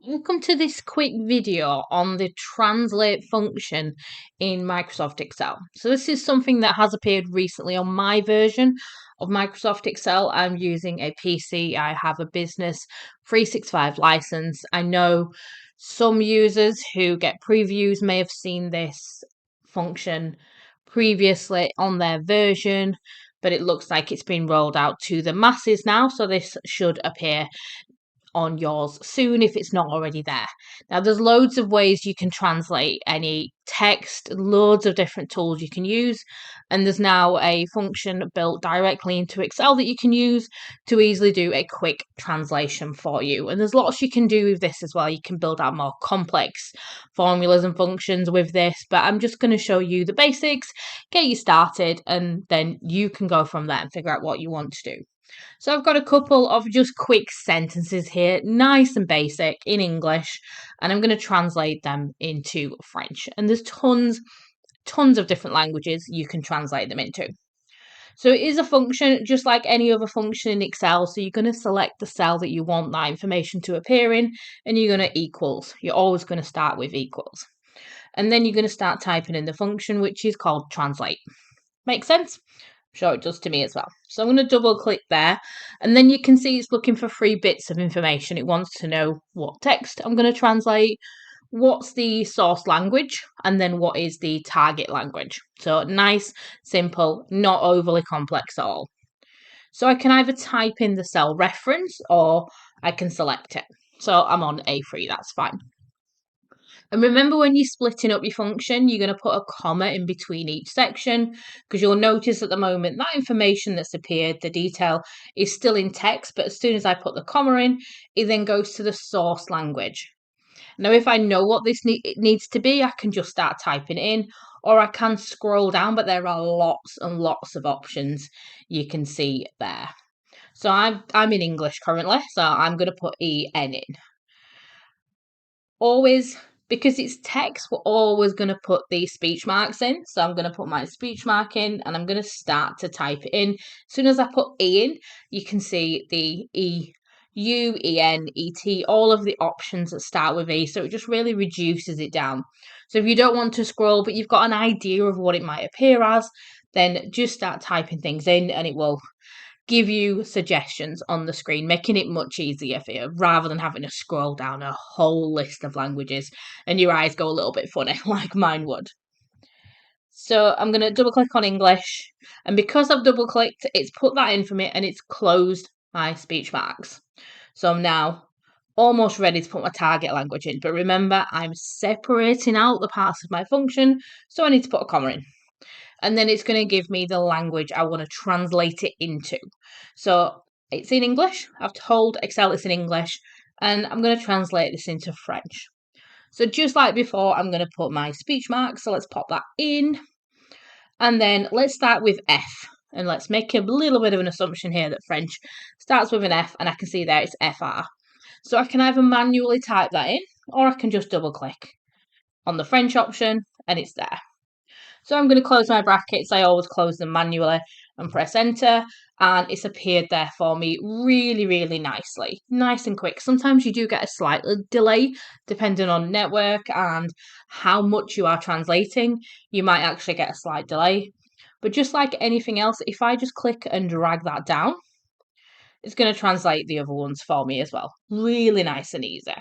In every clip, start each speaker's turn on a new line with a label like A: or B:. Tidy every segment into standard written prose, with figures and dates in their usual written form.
A: Welcome to this quick video on the translate function in Microsoft Excel. So this is something that has appeared recently on my version of Microsoft Excel. I'm using a PC. I have a Business 365 license. I know some users who get previews may have seen this function previously on their version, but it looks like it's been rolled out to the masses now. So this should appear on yours soon if it's not already there. Now, there's loads of ways you can translate any text, loads of different tools you can use, and there's now a function built directly into Excel that you can use to easily do a quick translation for you. And there's lots you can do with this as well. You can build out more complex formulas and functions with this, but I'm just going to show you the basics, get you started, and then you can go from there and figure out what you want to do. So I've got a couple of just quick sentences here, nice and basic in English, and I'm going to translate them into French. And there's tons of different languages you can translate them into. So it is a function just like any other function in Excel. So you're going to select the cell that you want that information to appear in, and you're going to equals. You're always going to start with equals. And then you're going to start typing in the function, which is called translate. Make sense? Sure it does to me as well. So I'm going to double click there, and then you can see it's looking for 3 bits of information. It wants to know what text I'm going to translate, what's the source language, and then what is the target language. So nice, simple, not overly complex at all. So I can either type in the cell reference or I can select it. So I'm on A3, that's fine. And remember, when you're splitting up your function, you're going to put a comma in between each section, because you'll notice at the moment that information that's appeared, the detail, is still in text, but as soon as I put the comma in, it then goes to the source language. Now, if I know what this needs to be, I can just start typing it in, or I can scroll down, but there are lots and lots of options you can see there. So I'm in English currently, so I'm going to put EN in. Always, because it's text, we're always going to put the speech marks in. So I'm going to put my speech mark in, and I'm going to start to type it in. As soon as I put E in, you can see the E, U, E, N, E, T, all of the options that start with E. So it just really reduces it down. So if you don't want to scroll, but you've got an idea of what it might appear as, then just start typing things in, and it will give you suggestions on the screen, making it much easier for you rather than having to scroll down a whole list of languages and your eyes go a little bit funny like mine would. So I'm going to double click on English, and because I've double clicked, it's put that in for me and it's closed my speech marks. So I'm now almost ready to put my target language in, but remember, I'm separating out the parts of my function, so I need to put a comma in. And then it's going to give me the language I want to translate it into. So it's in English. I've told Excel it's in English, and I'm going to translate this into French. So just like before, I'm going to put my speech marks. So let's pop that in. And then let's start with F. And let's make a little bit of an assumption here that French starts with an F, and I can see there it's FR. So I can either manually type that in, or I can just double click on the French option, and it's there. So I'm going to close my brackets. I always close them manually and press enter, and it's appeared there for me really, really nicely. Nice and quick. Sometimes you do get a slight delay depending on network and how much you are translating. You might actually get a slight delay. But just like anything else, if I just click and drag that down, it's going to translate the other ones for me as well. Really nice and easy.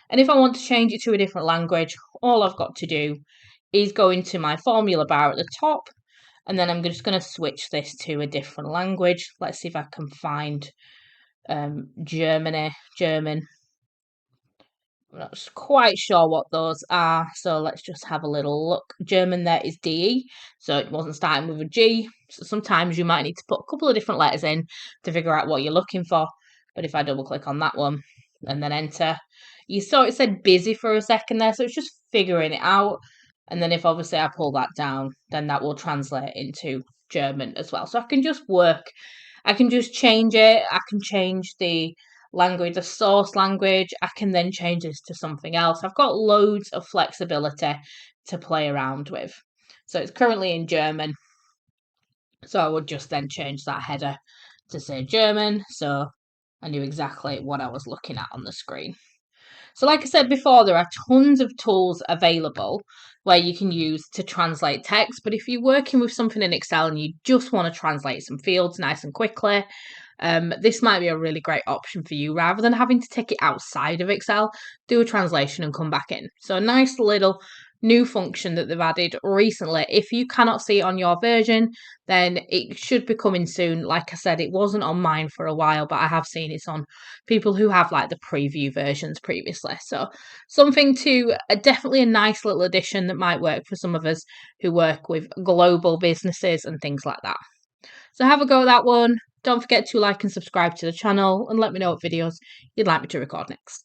A: And if I want to change it to a different language, all I've got to do is go into my formula bar at the top, and then I'm just going to switch this to a different language. Let's see if I can find German. I'm not quite sure what those are, so let's just have a little look. German there is DE, so it wasn't starting with a G. So sometimes you might need to put a couple of different letters in to figure out what you're looking for. But if I double click on that one and then enter, you saw it said busy for a second there, so it's just figuring it out. And then if obviously I pull that down, then that will translate into German as well. So I can just work, I can just change it. I can change the language, the source language. I can then change this to something else. I've got loads of flexibility to play around with. So it's currently in German. So I would just then change that header to say German. So I knew exactly what I was looking at on the screen. So, like I said before, there are tons of tools available where you can use to translate text. But if you're working with something in Excel and you just want to translate some fields nice and quickly, this might be a really great option for you. Rather than having to take it outside of Excel, do a translation and come back in. So, a nice little new function that they've added recently. If you cannot see it on your version, then it should be coming soon. Like I said, it wasn't on mine for a while, but I have seen it's on people who have like the preview versions previously. So something to definitely a nice little addition that might work for some of us who work with global businesses and things like that. So have a go at that one. Don't forget to like and subscribe to the channel and let me know what videos you'd like me to record next.